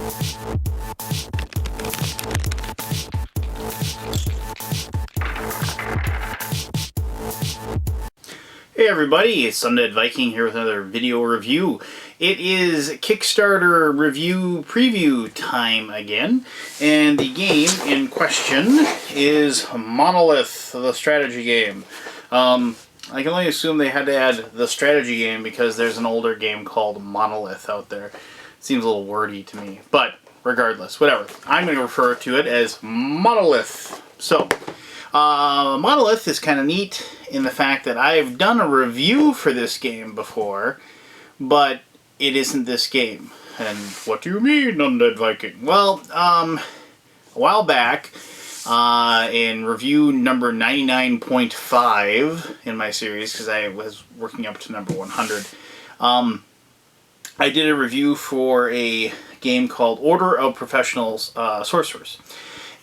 Hey everybody, it's Undead Viking here with another video review. It is Kickstarter review preview time again, and the game in question is Monolith, the strategy game. I can only assume they had to add the strategy game because there's an older game called Monolith out there. It seems a little wordy to me, but regardless, whatever. I'm going to refer to it as Monolith. So, Monolith is kind of neat in the fact that I've done a review for this game before, but it isn't this game. And what do you mean, Undead Viking? Well, a while back, in review number 99.5 in my series, because I was working up to number 100, I did a review for a game called Order of Professional Sorcerers.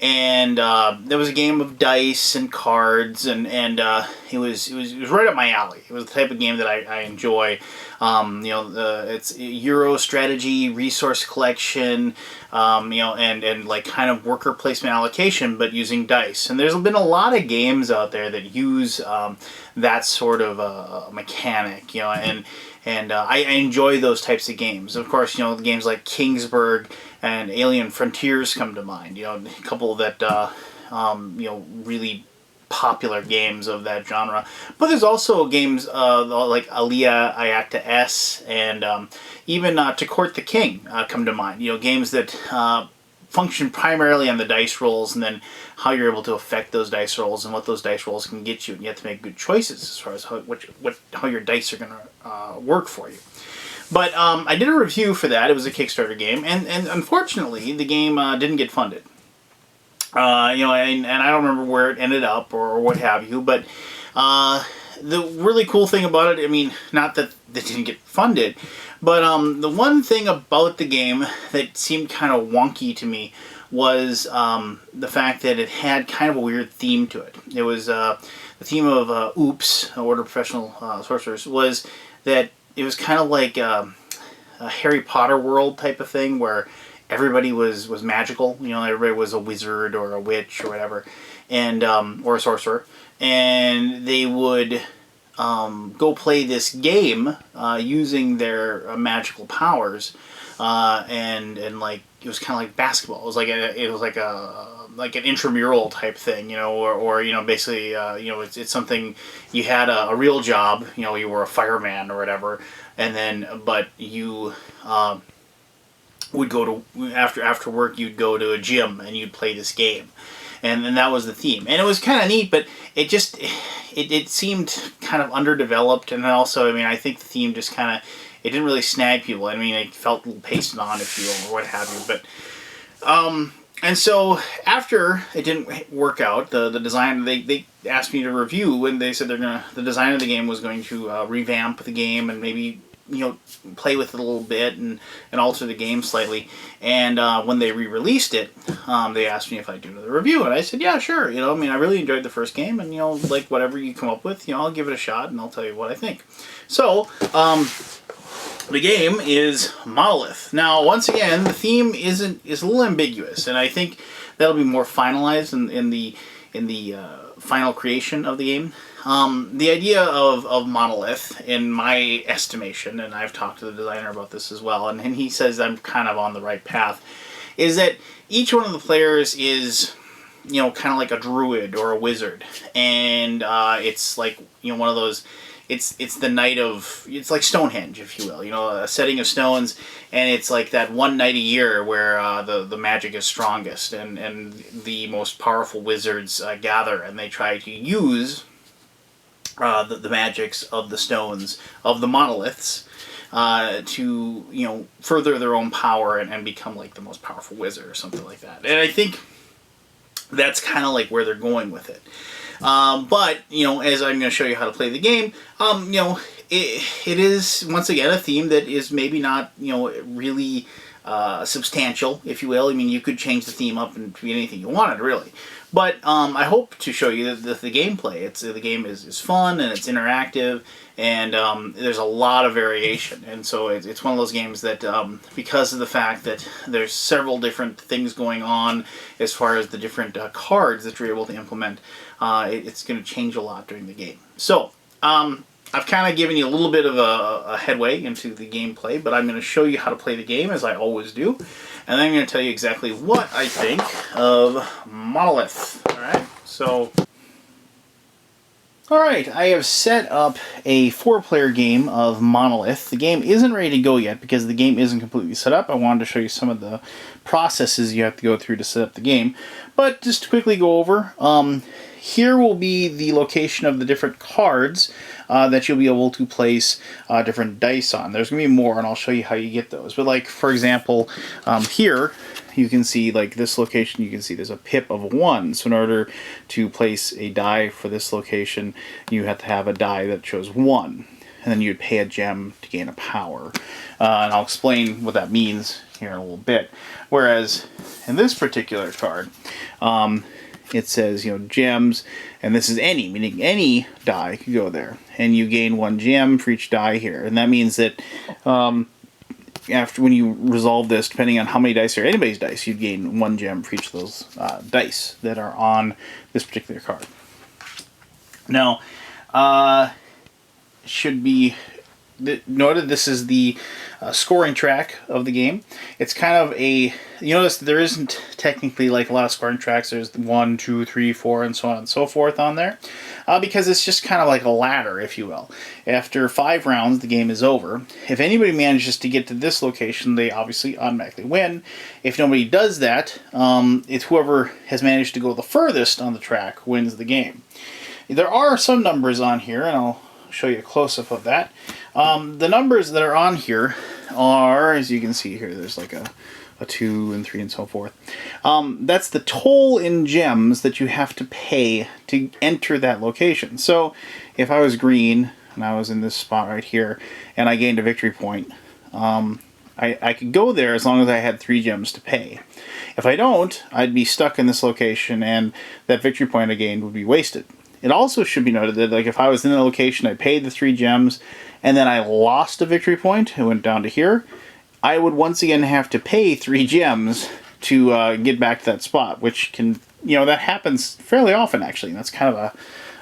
And there was a game of dice and cards, and it was right up my alley. It was the type of game that I enjoy. It's Euro strategy, resource collection, and like kind of worker placement allocation, but using dice. And there's been a lot of games out there that use that sort of mechanic, and I enjoy those types of games. Of course, games like Kingsburg and Alien Frontiers come to mind. A couple that really popular games of that genre. But there's also games like Alia Iacta S and even To Court the King come to mind. Games that function primarily on the dice rolls, and then how you're able to affect those dice rolls and what those dice rolls can get you. And you have to make good choices as far as how your dice are going to work for you. But I did a review for that. It was a Kickstarter game, and unfortunately, the game didn't get funded. And I don't remember where it ended up or what have you. But the really cool thing about it, I mean, not that it didn't get funded, but the one thing about the game that seemed kind of wonky to me was the fact that it had kind of a weird theme to it. It was the theme of Oops, Order of Professional Sorcerers, was that it was kind of like a Harry Potter world type of thing where everybody was magical. Everybody was a wizard or a witch or whatever, and or a sorcerer, and they would go play this game using their magical powers, and like it was kind of like basketball. It was like an intramural type thing, or basically, it's something you had a real job, you were a fireman or whatever, and then, but you would go to, after work, you'd go to a gym and you'd play this game. And then that was the theme. And it was kind of neat, but it just, it seemed kind of underdeveloped, and also, I think the theme just kind of, it didn't really snag people. It felt a little pasted on, if you will, or what have you, but, and so after it didn't work out, the design, they asked me to review, and they said the design of the game was going to revamp the game and maybe play with it a little bit and alter the game slightly. And when they re-released it, they asked me if I'd do another review, and I said, yeah, sure. I really enjoyed the first game, and like whatever you come up with, I'll give it a shot and I'll tell you what I think. So the game is Monolith. Now, once again, the theme is a little ambiguous, and I think that'll be more finalized in the final creation of the game. The idea of Monolith, in my estimation, and I've talked to the designer about this as well, and he says I'm kind of on the right path, is that each one of the players is, kind of like a druid or a wizard, and it's like, one of those, it's the night of, it's like Stonehenge, if you will, a setting of stones, and it's like that one night a year where the magic is strongest, and the most powerful wizards gather, and they try to use the magics of the stones, of the monoliths, to, further their own power and become like the most powerful wizard or something like that. And I think that's kind of like where they're going with it. But, as I'm going to show you how to play the game, it is, once again, a theme that is maybe not, really substantial, if you will. I mean, you could change the theme up and be anything you wanted, really. But I hope to show you that the gameplay. The game is fun and it's interactive, and there's a lot of variation. And so it's one of those games that, because of the fact that there's several different things going on as far as the different cards that you're able to implement, it's going to change a lot during the game. So, I've kind of given you a little bit of a headway into the gameplay, but I'm going to show you how to play the game, as I always do. And then I'm going to tell you exactly what I think of Monolith. Alright, so... Alright, I have set up a 4-player game of Monolith. The game isn't ready to go yet because the game isn't completely set up. I wanted to show you some of the processes you have to go through to set up the game. But just to quickly go over, here will be the location of the different cards that you'll be able to place different dice on. There's going to be more, and I'll show you how you get those. But like, for example, here you can see, like this location, you can see there's a pip of 1. So in order to place a die for this location, you have to have a die that shows 1. And then you'd pay a gem to gain a power. And I'll explain what that means here in a little bit. Whereas in this particular card, it says, gems, and this is any, meaning any die could go there. And you gain 1 gem for each die here. And that means that when you resolve this, depending on how many dice are anybody's dice, you'd gain 1 gem for each of those dice that are on this particular card. Now, should be noted, this is the scoring track of the game. It's kind of a, you notice there isn't technically like a lot of scoring tracks. There's 1, 2, 3, 4, and so on and so forth on there, because it's just kind of like a ladder, if you will. After 5 rounds, the game is over. If anybody manages to get to this location, they obviously automatically win. If nobody does that, it's whoever has managed to go the furthest on the track wins the game. There are some numbers on here, and I'll show you a close-up of that. The numbers that are on here are, as you can see here, there's like a 2 and 3 and so forth. That's the toll in gems that you have to pay to enter that location. So if I was green and I was in this spot right here and I gained a victory point, I could go there as long as I had 3 gems to pay. If I don't, I'd be stuck in this location and that victory point I gained would be wasted. It also should be noted that, like, if I was in a location, I paid the 3 gems, and then I lost a victory point, it went down to here, I would once again have to pay 3 gems to get back to that spot, which can, that happens fairly often, actually. And that's kind of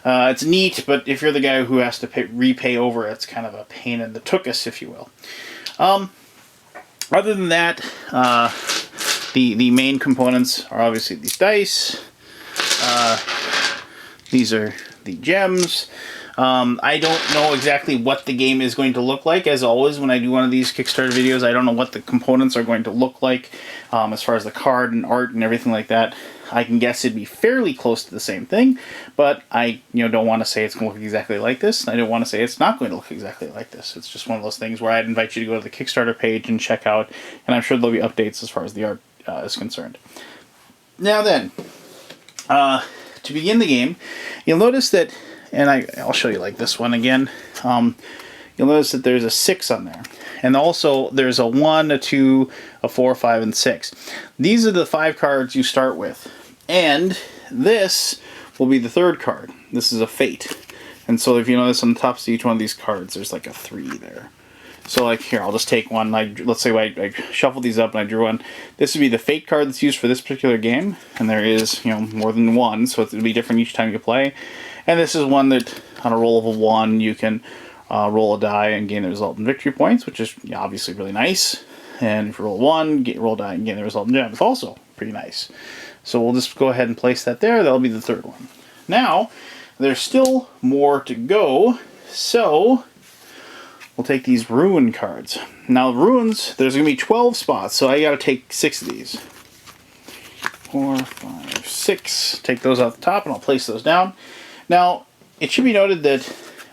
it's neat, but if you're the guy who has to repay over, it's kind of a pain in the tuchus, if you will. Other than that, the main components are obviously these dice. These are the gems. I don't know exactly what the game is going to look like. As always, when I do one of these Kickstarter videos, I don't know what the components are going to look like as far as the card and art and everything like that. I can guess it'd be fairly close to the same thing, but I don't want to say it's going to look exactly like this, and I don't want to say it's not going to look exactly like this. It's just one of those things where I'd invite you to go to the Kickstarter page and check out, and I'm sure there'll be updates as far as the art is concerned. Now then, to begin the game, you'll notice that, and I'll show you like this one again, you'll notice that there's a 6 on there. And also there's a 1, a 2, a 4, 5, and 6. These are the 5 cards you start with. And this will be the 3rd card. This is a fate. And so if you notice on the tops of each one of these cards, there's like a 3 there. So like here, I'll just take one. Let's say I shuffled these up and I drew one. This would be the fate card that's used for this particular game. And there is, more than one, so it'll be different each time you play. And this is one that, on a roll of a 1, you can roll a die and gain the resultant victory points, which is obviously really nice. And if you roll 1, roll a die and gain the resultant gem. It's also pretty nice. So we'll just go ahead and place that there. That'll be the 3rd one. Now, there's still more to go. So we'll take these Rune cards. Now, runes, there's going to be 12 spots, so I got to take 6 of these. 4, 5, 6. Take those off the top, and I'll place those down. Now, it should be noted that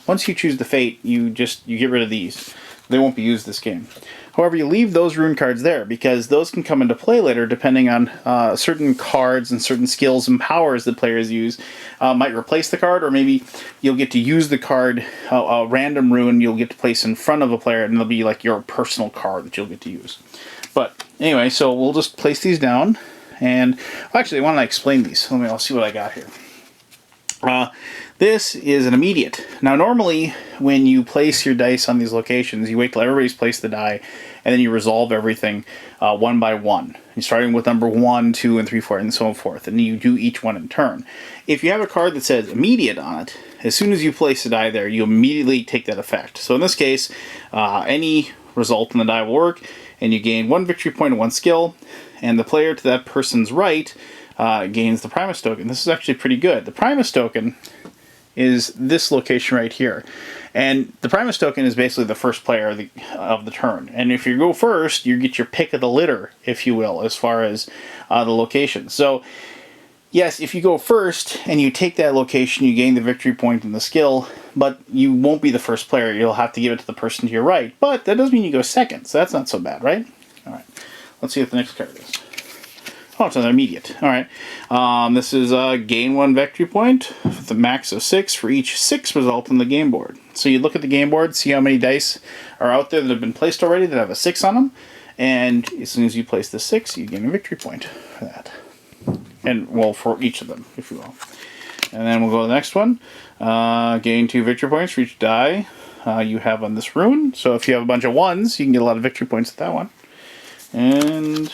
once you choose the fate, you get rid of these. They won't be used this game. However, you leave those rune cards there because those can come into play later depending on certain cards and certain skills and powers that players use might replace the card, or maybe you'll get to use the card, a random rune you'll get to place in front of a player, and it'll be like your personal card that you'll get to use. But anyway, so we'll just place these down. And actually, why don't I explain these? I'll see what I got here. This is an immediate. Now, normally, when you place your dice on these locations, you wait till everybody's placed the die, and then you resolve everything one by one. You're starting with number 1, 2, and 3, 4, and so forth, and you do each one in turn. If you have a card that says immediate on it, as soon as you place the die there, you immediately take that effect. So in this case, any result in the die will work, and you gain 1 victory point and 1 skill, and the player to that person's right gains the Primus token. This is actually pretty good. The Primus token is this location right here. And the Primus token is basically the first player of the turn. And if you go first, you get your pick of the litter, if you will, as far as the location. So, yes, if you go first and you take that location, you gain the victory point and the skill, but you won't be the first player. You'll have to give it to the person to your right. But that doesn't mean you go second, so that's not so bad, right? All right. Let's see what the next card is. Oh, it's another immediate. All right. This is gain 1 victory point with a max of 6 for each 6 result on the game board. So you look at the game board, see how many dice are out there that have been placed already that have a 6 on them, and as soon as you place the 6, you gain a victory point for that. And, well, for each of them, if you will. And then we'll go to the next one. Gain 2 victory points for each die you have on this rune. So if you have a bunch of 1s, you can get a lot of victory points with that one. And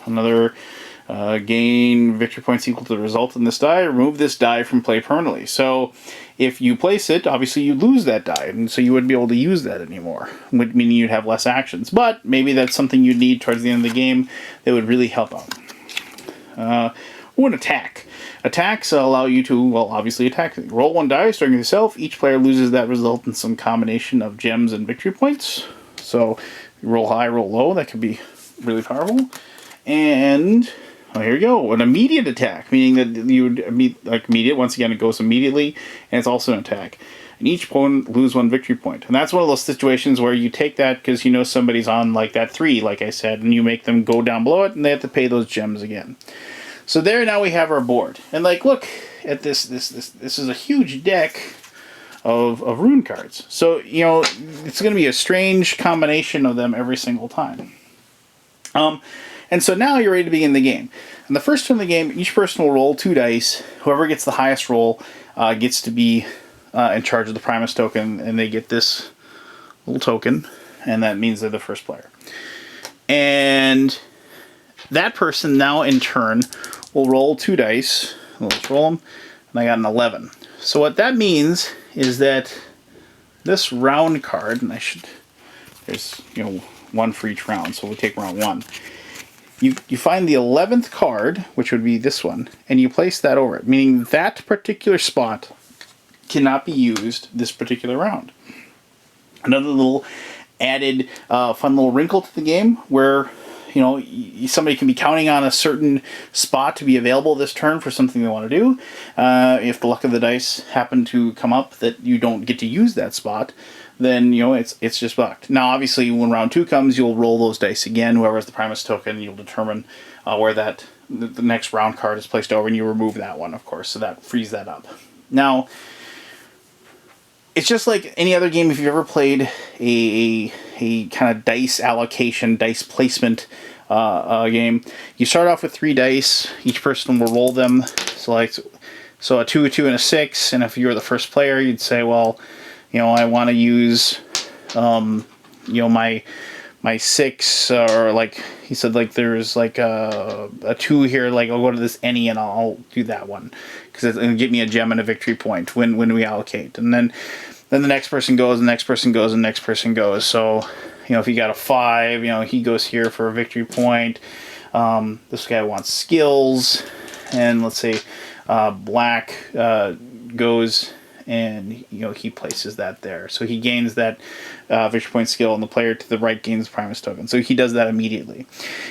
another gain victory points equal to the result in this die. Remove this die from play permanently. So if you place it, obviously you lose that die, and so you wouldn't be able to use that anymore, meaning you'd have less actions. But maybe that's something you'd need towards the end of the game that would really help out. An attack. Attacks allow you to, well, obviously attack. Roll 1 die, starting with yourself. Each player loses that result in some combination of gems and victory points. So roll high, roll low. That could be really powerful. And oh, here you go. An immediate attack, meaning that you would like immediate. Once again, it goes immediately, and it's also an attack. And each opponent lose 1 victory point. And that's one of those situations where you take that because you know somebody's on like that 3, like I said, and you make them go down below it, and they have to pay those gems again. So there, now we have our board, and like look at this. This is a huge deck of rune cards. So you know it's going to be a strange combination of them every single time. And so now you're ready to begin the game. In the first turn of the game, each person will roll 2 dice. Whoever gets the highest roll gets to be in charge of the Primus token, and they get this little token, and that means they're the first player. And that person now, in turn, will roll 2 dice. Let's roll them, and I got an 11. So what that means is that this round card, and there's, you know, 1 for each round, so we'll take round 1. You find the 11th card, which would be this one, and you place that over it, meaning that particular spot cannot be used this particular round. Another little added fun little wrinkle to the game where, you know, somebody can be counting on a certain spot to be available this turn for something they want to do. If the luck of the dice happen to come up that you don't get to use that spot, then, you know, it's just bucked. Now, obviously, when round 2 comes, you'll roll those dice again. Whoever has the Primus token, you'll determine where the next round card is placed over, and you remove that one, of course, so that frees that up. Now, it's just like any other game. If you've ever played a kind of dice allocation, dice placement game, you start off with 3 dice. Each person will roll them. So a 2, a 2, and a 6. And if you were the first player, you'd say, well, you know, I want to use, you know, my 6, or like he said, like there's like a 2 here. Like I'll go to this any, and I'll do that one because it'll get me a gem and a victory point when we allocate. And then the next person goes, and the next person goes, and the next person goes. So, you know, if you got a 5, you know, he goes here for a victory point. This guy wants skills, and let's say black goes, and, you know, he places that there. So he gains that victory point skill, and the player to the right gains the Primus token. So he does that immediately.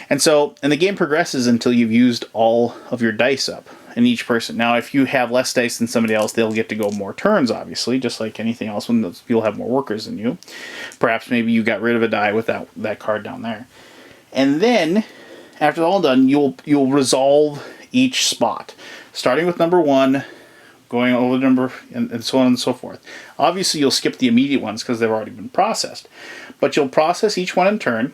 And the game progresses until you've used all of your dice up in each person. Now, if you have less dice than somebody else, they'll get to go more turns, obviously, just like anything else when those people have more workers than you. Perhaps maybe you got rid of a die with that card down there. And then, after it's all done, you'll resolve each spot, starting with number 1, going over the number, and so on and so forth. Obviously, you'll skip the immediate ones because they've already been processed. But you'll process each one in turn.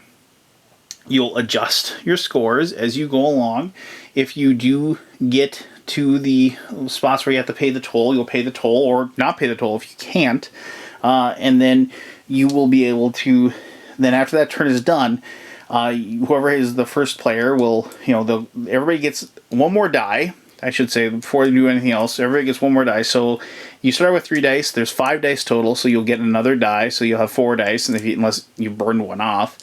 You'll adjust your scores as you go along. If you do get to the spots where you have to pay the toll, you'll pay the toll, or not pay the toll if you can't. And then you will be able to, then after that turn is done, whoever is the first player will, everybody gets one more die, I should say, before you do anything else. Everybody gets one more die. So you start with 3 dice. There's 5 dice total, so you'll get another die. So you'll have 4 dice, unless you burned one off.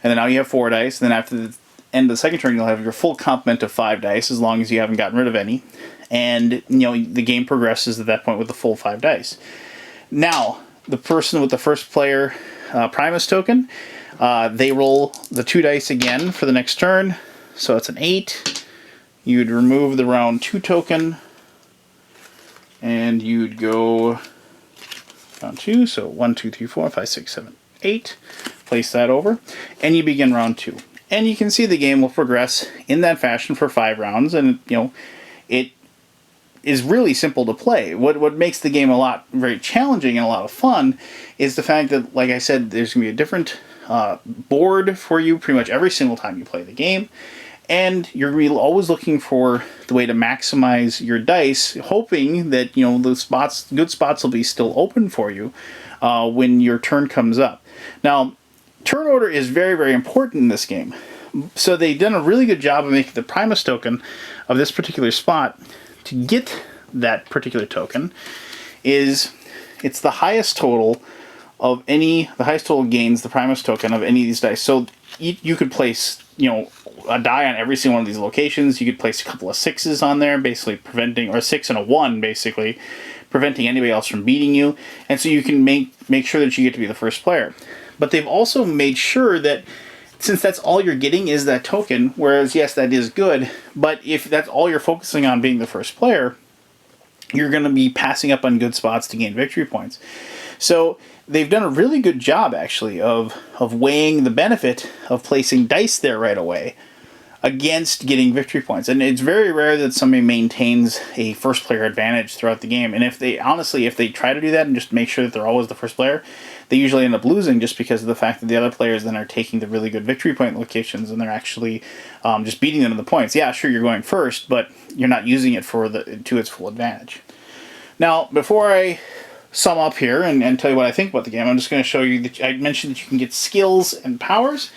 And then now you have 4 dice. And then after the end of the second turn, you'll have your full complement of 5 dice, as long as you haven't gotten rid of any. And the game progresses at that point with the full 5 dice. Now, the person with the first player Primus token, they roll the 2 dice again for the next turn. So it's an 8. You'd remove the round 2 token, and you'd go round 2. So 1, 2, 3, 4, 5, 6, 7, 8. Place that over, and you begin round 2. And you can see the game will progress in that fashion for 5 rounds, and it is really simple to play. What makes the game very challenging and a lot of fun is the fact that, like I said, there's going to be a different board for you pretty much every single time you play the game. And you're really always looking for the way to maximize your dice, hoping that the good spots will be still open for you when your turn comes up. Now, turn order is very, very important in this game. So they've done a really good job of making the Primus token of this particular spot. To get that particular token it's the highest total the highest total gains the Primus token of any of these dice. So you could place a die on every single one of these locations. You could place a couple of 6s on there, basically preventing, or a 6 and a 1, basically preventing anybody else from beating you. And so you can make sure that you get to be the first player. But they've also made sure that, since that's all you're getting is that token, whereas yes, that is good, but if that's all you're focusing on, being the first player, you're going to be passing up on good spots to gain victory points. So they've done a really good job, actually, of weighing the benefit of placing dice there right away against getting victory points. And it's very rare that somebody maintains a first player advantage throughout the game. And if they try to do that and just make sure that they're always the first player, they usually end up losing, just because of the fact that the other players then are taking the really good victory point locations and they're actually just beating them in the points. Yeah, sure, you're going first, but you're not using it to its full advantage. Now, before I sum up here and tell you what I think about the game, I'm just going to show you that I mentioned that you can get skills and powers.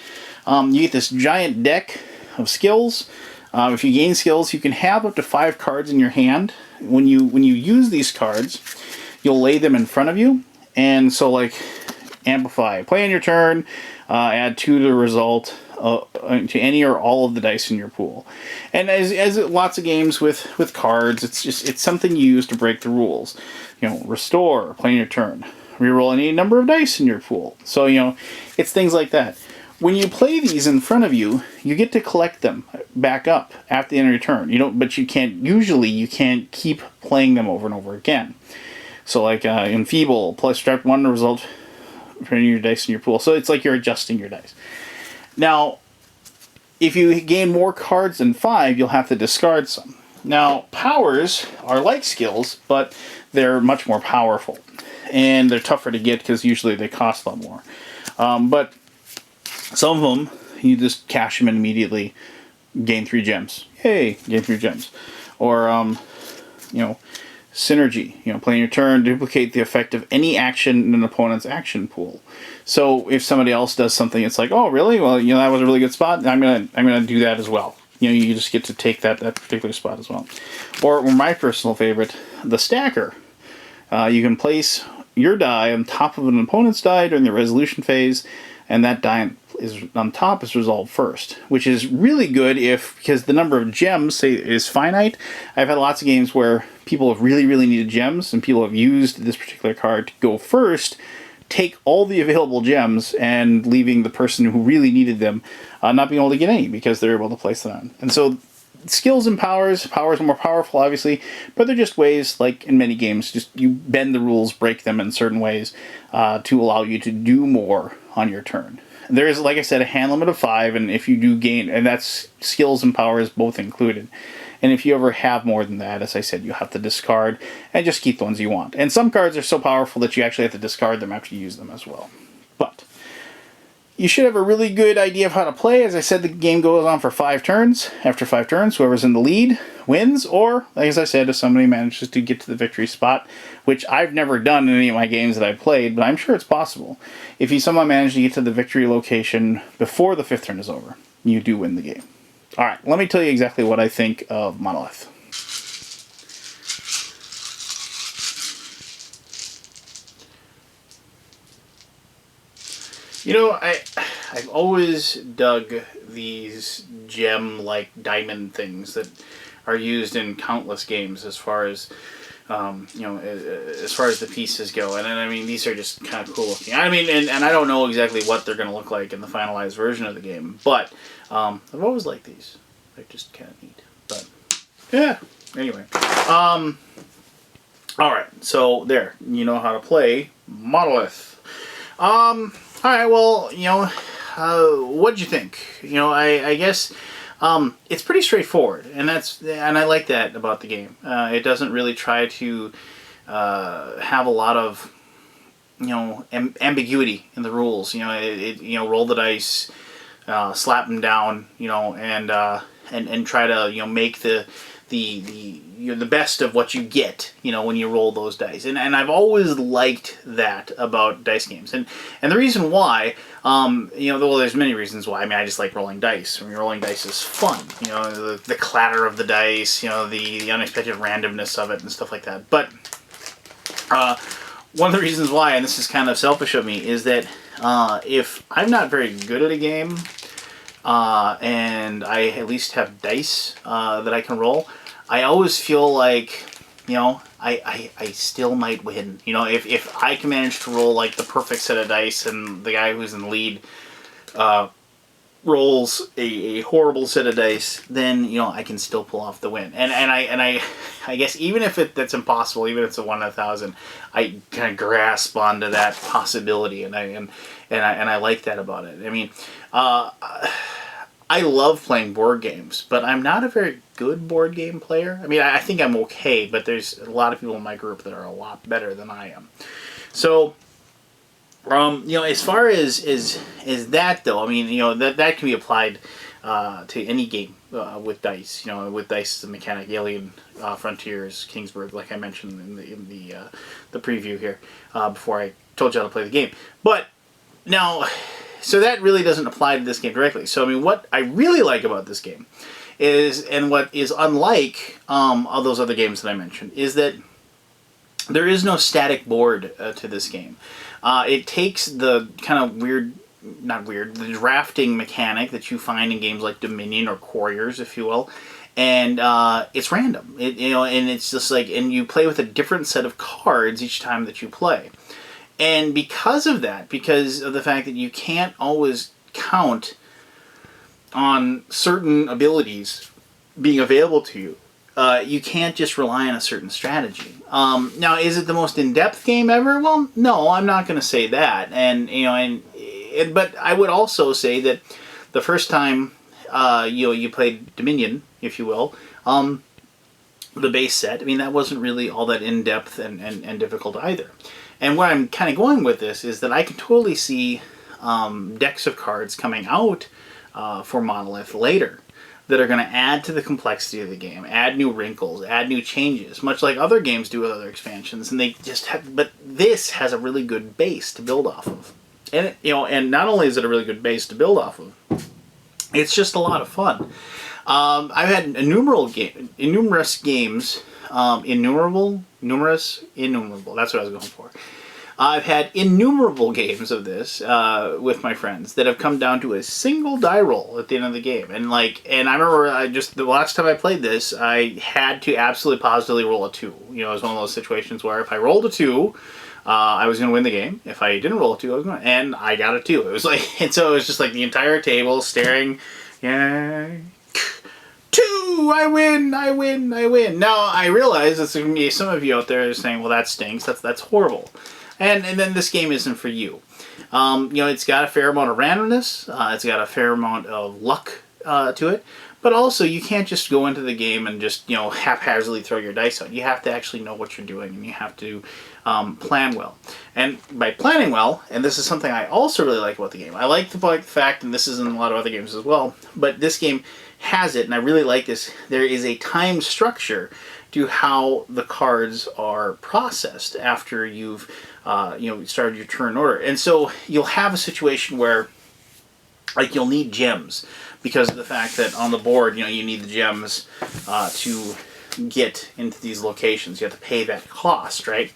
You get this giant deck of skills. If you gain skills, you can have up to 5 cards in your hand. When you use these cards, you'll lay them in front of you. And so, like, amplify, play on your turn, add 2 to the result to any or all of the dice in your pool. And as lots of games with cards, it's something you use to break the rules. Restore, play on your turn, reroll any number of dice in your pool. So it's things like that. When you play these in front of you, you get to collect them back up after the end of your turn. But you can't keep playing them over and over again. So like enfeeble, plus strap 1 to result for any of your dice in your pool. So it's like you're adjusting your dice. Now, if you gain more cards than 5, you'll have to discard some. Now, powers are like skills, but they're much more powerful. And they're tougher to get because usually they cost a lot more. But some of them, you just cash them in immediately, gain 3 gems. Yay, gain 3 gems. Or, synergy. Playing your turn, duplicate the effect of any action in an opponent's action pool. So if somebody else does something, it's like, oh, really? Well, that was a really good spot. I'm gonna do that as well. You just get to take that particular spot as well. Or my personal favorite, the stacker. You can place your die on top of an opponent's die during the resolution phase, and that die on top is resolved first, which is really good because the number of gems, say, is finite. I've had lots of games where people have really, really needed gems, and people have used this particular card to go first, take all the available gems, and leaving the person who really needed them not being able to get any because they're able to place them on. And so skills and powers are more powerful, obviously, but they're just ways, like in many games, just you bend the rules, break them in certain ways to allow you to do more on your turn. There is, like I said, a hand limit of 5, and if you do gain, and that's skills and powers both included. And if you ever have more than that, as I said, you have to discard and just keep the ones you want. And some cards are so powerful that you actually have to discard them after you use them as well. But You should have a really good idea of how to play. As I said, the game goes on for 5 turns. After 5 turns, whoever's in the lead wins, or, as I said, if somebody manages to get to the victory spot, which I've never done in any of my games that I've played, but I'm sure it's possible. If you somehow manage to get to the victory location before the 5th turn is over, you do win the game. Alright, let me tell you exactly what I think of Monolith. You know, I've always dug these gem-like diamond things that are used in countless games as far as, you know, as far as the pieces go. And I mean, these are just kind of cool looking. I mean, and I don't know exactly what they're going to look like in the finalized version of the game, but I've always liked these. They're just kind of neat. But, yeah, anyway. Alright, so there. You know how to play Monolith. Alright, well, you know, what'd you think? You know, I guess it's pretty straightforward, and I like that about the game. It doesn't really try to have a lot of, you know, ambiguity in the rules. You know, you know, roll the dice, slap them down, you know, and try to, you know, make the best of what you get, you know, when you roll those dice. And I've always liked that about dice games. And the reason why, you know, well, there's many reasons why. I mean, I just like rolling dice. I mean, rolling dice is fun. You know, the clatter of the dice, you know, the unexpected randomness of it and stuff like that. But one of the reasons why, and this is kind of selfish of me, is that if I'm not very good at a game, and I at least have dice that I can roll, I always feel like, you know, I still might win. You know, if I can manage to roll like the perfect set of dice and the guy who's in the lead rolls a horrible set of dice, then, you know, I can still pull off the win. And I guess even if that's impossible, even if it's a 1 in 1,000, I kind of grasp onto that possibility, and I like that about it. I mean, I love playing board games, but I'm not a very good board game player. I mean, I think I'm okay, but there's a lot of people in my group that are a lot better than I am. So, you know, as far as that, though, I mean, you know, that can be applied to any game with dice. You know, with dice, the mechanic, Alien, Frontiers, Kingsburg, like I mentioned in the preview here before I told you how to play the game. But now, so that really doesn't apply to this game directly. So, I mean, what I really like about this game is, and what is unlike all those other games that I mentioned, is that there is no static board to this game. It takes the kind of the drafting mechanic that you find in games like Dominion or Quarriors, if you will, and it's random. You know, and it's just like, and you play with a different set of cards each time that you play. And because of that, because of the fact that you can't always count on certain abilities being available to you, you can't just rely on a certain strategy. Now, is it the most in-depth game ever? Well, no, I'm not going to say that. And you know, but I would also say that the first time you know, you played Dominion, if you will, the base set, I mean, that wasn't really all that in-depth and difficult either. And where I'm kind of going with this is that I can totally see decks of cards coming out for Monolith later that are going to add to the complexity of the game, add new wrinkles, add new changes, much like other games do with other expansions. And they just have, but this has a really good base to build off of. And you know, and not only is it a really good base to build off of, it's just a lot of fun. I've had numerous games. Innumerable. That's what I was going for. I've had innumerable games of this with my friends that have come down to a single die roll at the end of the game. And I remember the last time I played this, I had to absolutely positively roll a 2. You know, it was one of those situations where if I rolled a 2, I was going to win the game. If I didn't roll a 2, I was going to, and I got a 2. It was like, and so it was just like the entire table staring, yeah. 2! I win! Now, I realize that going to be some of you out there saying, well, that stinks. That's horrible. And then this game isn't for you. You know, it's got a fair amount of randomness. It's got a fair amount of luck to it. But also, you can't just go into the game and just, you know, haphazardly throw your dice out. You have to actually know what you're doing, and you have to plan well. And by planning well, and this is something I also really like about the game. I like the fact, and this is in a lot of other games as well, but this game has it, and I really like this. There is a time structure to how the cards are processed after you've started your turn order. And so you'll have a situation where, like, you'll need gems because of the fact that on the board, you know, you need the gems to get into these locations. You have to pay that cost, right?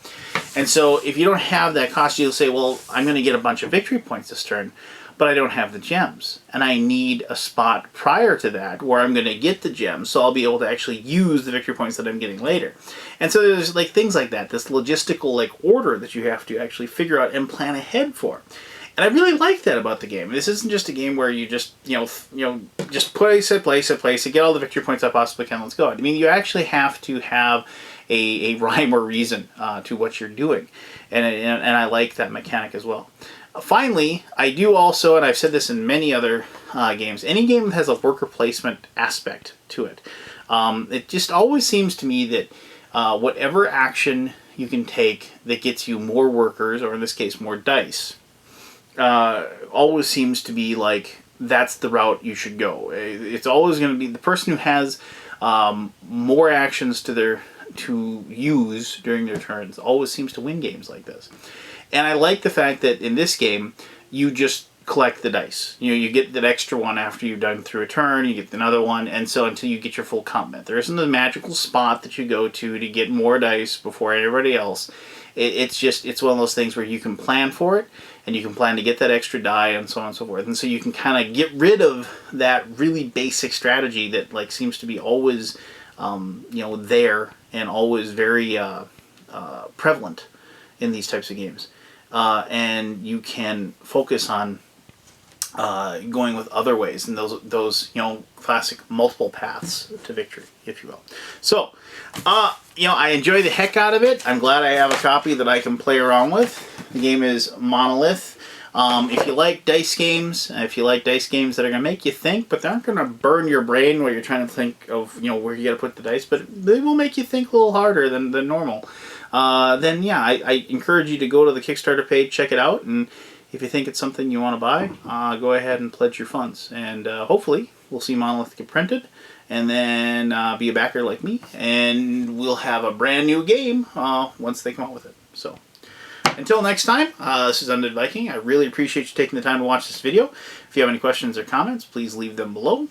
And so if you don't have that cost, you'll say, well, I'm going to get a bunch of victory points this turn, but I don't have the gems. And I need a spot prior to that where I'm going to get the gems, so I'll be able to actually use the victory points that I'm getting later. And so there's like things like that, this logistical like order that you have to actually figure out and plan ahead for. And I really like that about the game. This isn't just a game where you just, just place it, get all the victory points I possibly can, let's go. I mean, you actually have to have a rhyme or reason to what you're doing. And I like that mechanic as well. Finally, I do also, and I've said this in many other games, any game that has a worker placement aspect to it. It just always seems to me that whatever action you can take that gets you more workers, or in this case, more dice, always seems to be like that's the route you should go. It's always going to be the person who has more actions to use during their turns always seems to win games like this. And I like the fact that in this game you just collect the dice. You get that extra one after you've done through a turn, you get another one, and so until you get your full complement. There isn't a magical spot that you go to get more dice before everybody else. It's one of those things where you can plan for it, and you can plan to get that extra die, and so on and so forth. And so you can kind of get rid of that really basic strategy that like seems to be always there and always very prevalent in these types of games. And you can focus on going with other ways, and those classic multiple paths to victory, if you will. So, I enjoy the heck out of it. I'm glad I have a copy that I can play around with. The game is Monolith. If you like dice games, that are going to make you think, but they aren't going to burn your brain while you're trying to think of where you got to put the dice, but they will make you think a little harder than normal, then yeah, I encourage you to go to the Kickstarter page, check it out, and if you think it's something you want to buy, go ahead and pledge your funds, and hopefully we'll see Monolith get printed, and then be a backer like me, and we'll have a brand new game once they come out with it. So until next time, this is Undead Viking. I really appreciate you taking the time to watch this video. If you have any questions or comments, please leave them below,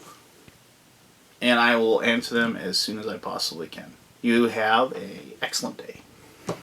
and I will answer them as soon as I possibly can. You have an excellent day.